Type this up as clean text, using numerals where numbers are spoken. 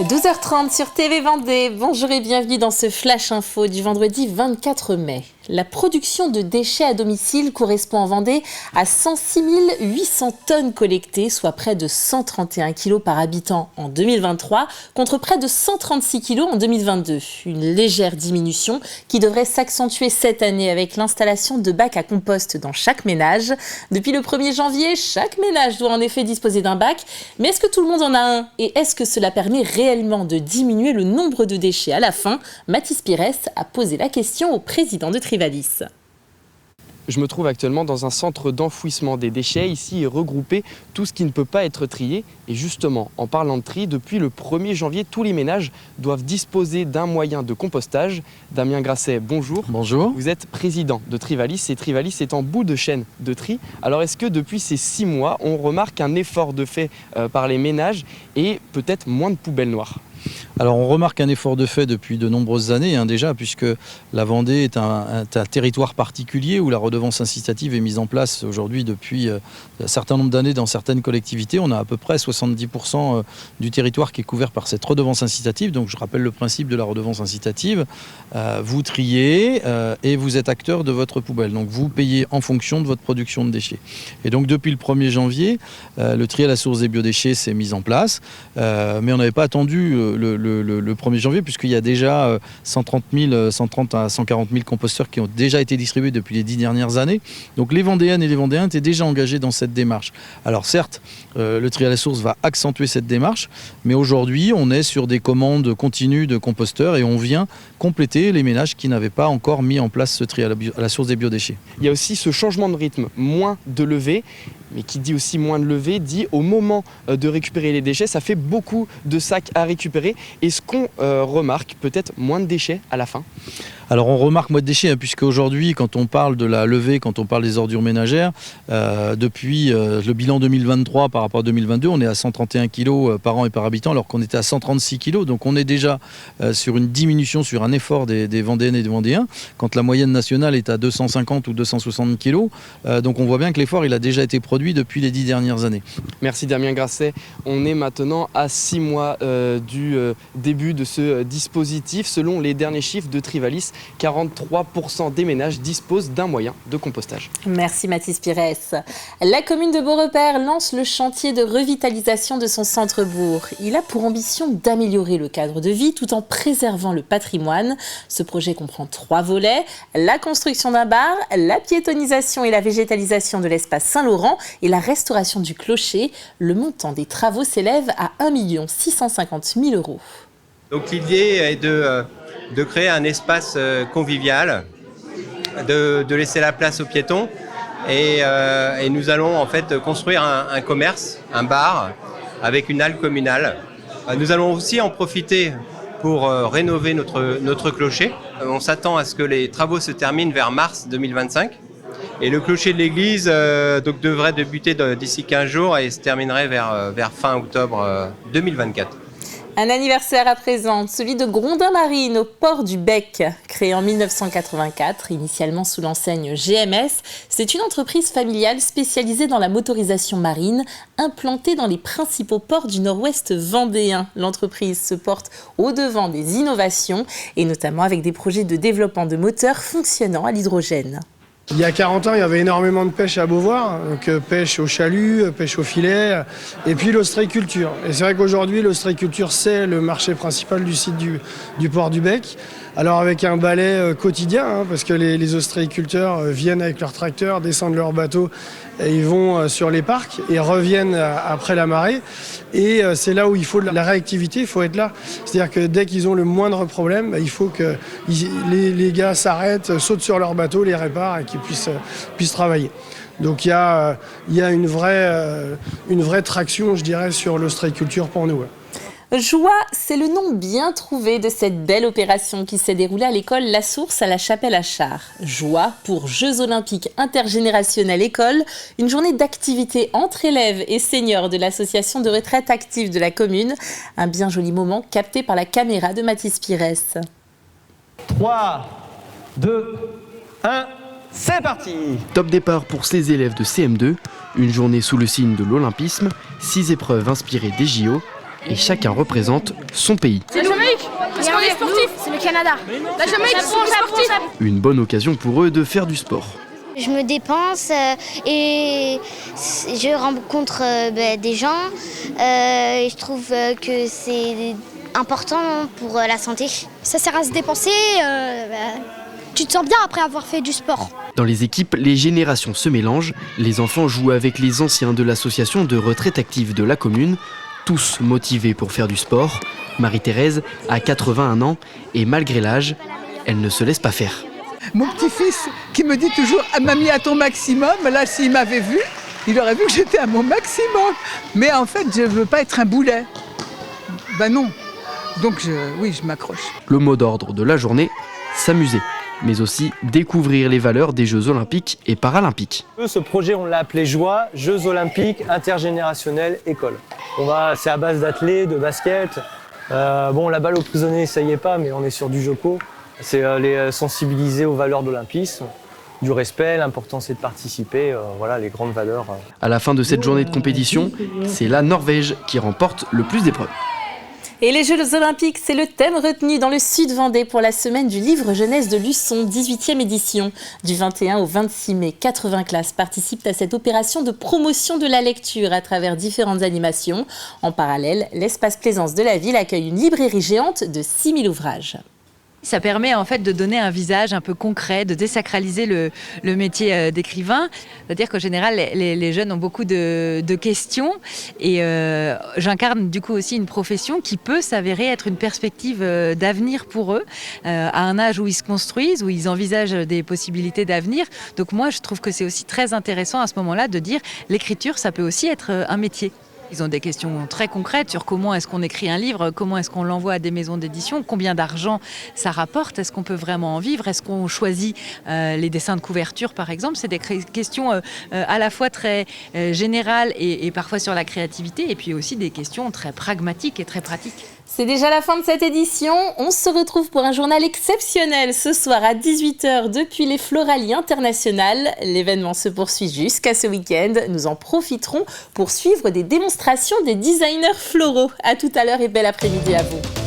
12h30 sur TV Vendée. Bonjour et bienvenue dans ce Flash Info du vendredi 24 mai. La production de déchets à domicile correspond en Vendée à 106 800 tonnes collectées, soit près de 131 kg par habitant en 2023, contre près de 136 kg en 2022. Une légère diminution qui devrait s'accentuer cette année avec l'installation de bacs à compost dans chaque ménage. Depuis le 1er janvier, chaque ménage doit en effet disposer d'un bac. Mais est-ce que tout le monde en a un? Et est-ce que cela permet réellement de diminuer le nombre de déchets à la fin? Mathis Pires a posé la question au président de Trivalis. Je me trouve actuellement dans un centre d'enfouissement des déchets. Ici est regroupé tout ce qui ne peut pas être trié. Et justement, en parlant de tri, depuis le 1er janvier, tous les ménages doivent disposer d'un moyen de compostage. Damien Grasset, bonjour. Bonjour. Vous êtes président de Trivalis et Trivalis est en bout de chaîne de tri. Alors est-ce que depuis ces 6 mois, on remarque un effort de fait par les ménages et peut-être moins de poubelles noires ? Alors on remarque un effort de fait depuis de nombreuses années déjà, puisque la Vendée est un territoire particulier où la redevance incitative est mise en place aujourd'hui depuis un certain nombre d'années dans certaines collectivités. On a à peu près 70% du territoire qui est couvert par cette redevance incitative. Donc je rappelle le principe de la redevance incitative. Vous triez et vous êtes acteur de votre poubelle. Donc vous payez en fonction de votre production de déchets. Et donc depuis le 1er janvier, le tri à la source des biodéchets s'est mis en place. Mais on n'avait pas attendu le 1er janvier, puisqu'il y a déjà 130 à 140 000 composteurs qui ont déjà été distribués depuis les 10 dernières années. Donc les Vendéennes et les Vendéens étaient déjà engagés dans cette démarche. Alors certes, le tri à la source va accentuer cette démarche, mais aujourd'hui on est sur des commandes continues de composteurs et on vient compléter les ménages qui n'avaient pas encore mis en place ce tri à la source des biodéchets. Il y a aussi ce changement de rythme, moins de levée. Mais qui dit aussi moins de levée, dit au moment de récupérer les déchets, ça fait beaucoup de sacs à récupérer. Est-ce qu'on remarque peut-être moins de déchets à la fin ? Alors on remarque moins de déchets, puisque aujourd'hui, quand on parle de la levée, quand on parle des ordures ménagères, depuis le bilan 2023 par rapport à 2022, on est à 131 kg par an et par habitant, alors qu'on était à 136 kg. Donc on est déjà sur une diminution, sur un effort des Vendéennes et des Vendéens, quand la moyenne nationale est à 250 ou 260 kg. Donc on voit bien que l'effort il a déjà été produit depuis les 10 dernières années. Merci Damien Grasset. On est maintenant à 6 mois du début de ce dispositif. Selon les derniers chiffres de Trivalis, 43% des ménages disposent d'un moyen de compostage. Merci Mathis Pires. La commune de Beaurepaire lance le chantier de revitalisation de son centre-bourg. Il a pour ambition d'améliorer le cadre de vie tout en préservant le patrimoine. Ce projet comprend 3 volets, la construction d'un bar, la piétonisation et la végétalisation de l'espace Saint-Laurent et la restauration du clocher. Le montant des travaux s'élève à 1 650 000 €. Donc l'idée est de créer un espace convivial, de laisser la place aux piétons et nous allons en fait construire un commerce, un bar avec une halle communale. Nous allons aussi en profiter pour rénover notre clocher. On s'attend à ce que les travaux se terminent vers mars 2025. Et le clocher de l'église devrait débuter d'ici 15 jours et se terminerait vers fin octobre 2024. Un anniversaire à présent, celui de Grondin Marine au port du Bec. Créé en 1984, initialement sous l'enseigne GMS, c'est une entreprise familiale spécialisée dans la motorisation marine, implantée dans les principaux ports du nord-ouest vendéen. L'entreprise se porte au-devant des innovations et notamment avec des projets de développement de moteurs fonctionnant à l'hydrogène. Il y a 40 ans, il y avait énormément de pêche à Beauvoir, donc pêche au chalut, pêche au filet, et puis l'ostréiculture. Et c'est vrai qu'aujourd'hui, l'ostréiculture, c'est le marché principal du site du port du Bec. Alors avec un balai quotidien, parce que les ostréiculteurs viennent avec leurs tracteurs, descendent leur bateau, et ils vont sur les parcs et reviennent après la marée. Et c'est là où il faut de la réactivité, il faut être là. C'est-à-dire que dès qu'ils ont le moindre problème, il faut que les gars s'arrêtent, sautent sur leur bateau, les réparent et qu'ils puissent travailler. Donc il y a une vraie traction, je dirais, sur l'ostréiculture pour nous. Joie, c'est le nom bien trouvé de cette belle opération qui s'est déroulée à l'école La Source à la Chapelle-Achard. Joie pour Jeux Olympiques Intergénérationnels École, une journée d'activité entre élèves et seniors de l'association de retraite active de la commune. Un bien joli moment capté par la caméra de Mathis Pires. 3, 2, 1, c'est parti! Top départ pour ces élèves de CM2, une journée sous le signe de l'olympisme, 6 épreuves inspirées des JO et chacun représente son pays. C'est la Jamaïque, parce qu'on est sportif. C'est le Canada. La Jamaïque, c'est sportif. Une bonne occasion pour eux de faire du sport. Je me dépense et je rencontre des gens. Et je trouve que c'est important pour la santé. Ça sert à se dépenser. Tu te sens bien après avoir fait du sport. Dans les équipes, les générations se mélangent. Les enfants jouent avec les anciens de l'association de retraite active de la commune, tous motivés pour faire du sport. Marie-Thérèse a 81 ans et malgré l'âge, elle ne se laisse pas faire. Mon petit-fils qui me dit toujours « Mamie, à ton maximum », là s'il m'avait vu, il aurait vu que j'étais à mon maximum. Mais en fait, je ne veux pas être un boulet. Ben non. Donc oui, je m'accroche. Le mot d'ordre de la journée, s'amuser, mais aussi découvrir les valeurs des Jeux Olympiques et Paralympiques. Ce projet, on l'a appelé Joie, Jeux Olympiques intergénérationnels école. C'est à base d'athlètes, de basket. La balle aux prisonniers, ça y est pas, mais on est sur du joco. C'est les sensibiliser aux valeurs de l'olympisme, du respect, l'importance c'est de participer, les grandes valeurs. À la fin de cette journée de compétition, c'est la Norvège qui remporte le plus d'épreuves. Et les Jeux Olympiques, c'est le thème retenu dans le Sud Vendée pour la semaine du livre jeunesse de Luçon, 18e édition. Du 21 au 26 mai, 80 classes participent à cette opération de promotion de la lecture à travers différentes animations. En parallèle, l'espace Plaisance de la ville accueille une librairie géante de 6000 ouvrages. Ça permet en fait de donner un visage un peu concret, de désacraliser le métier d'écrivain. C'est-à-dire qu'en général, les jeunes ont beaucoup de questions et j'incarne du coup aussi une profession qui peut s'avérer être une perspective d'avenir pour eux, à un âge où ils se construisent, où ils envisagent des possibilités d'avenir. Donc moi, je trouve que c'est aussi très intéressant à ce moment-là de dire l'écriture, ça peut aussi être un métier. Ils ont des questions très concrètes sur comment est-ce qu'on écrit un livre, comment est-ce qu'on l'envoie à des maisons d'édition, combien d'argent ça rapporte, est-ce qu'on peut vraiment en vivre, est-ce qu'on choisit les dessins de couverture par exemple. C'est des questions à la fois très générales et parfois sur la créativité et puis aussi des questions très pragmatiques et très pratiques. C'est déjà la fin de cette édition. On se retrouve pour un journal exceptionnel ce soir à 18h depuis les Floralies internationales. L'événement se poursuit jusqu'à ce week-end. Nous en profiterons pour suivre des démonstrations des designers floraux. À tout à l'heure et bel après-midi à vous.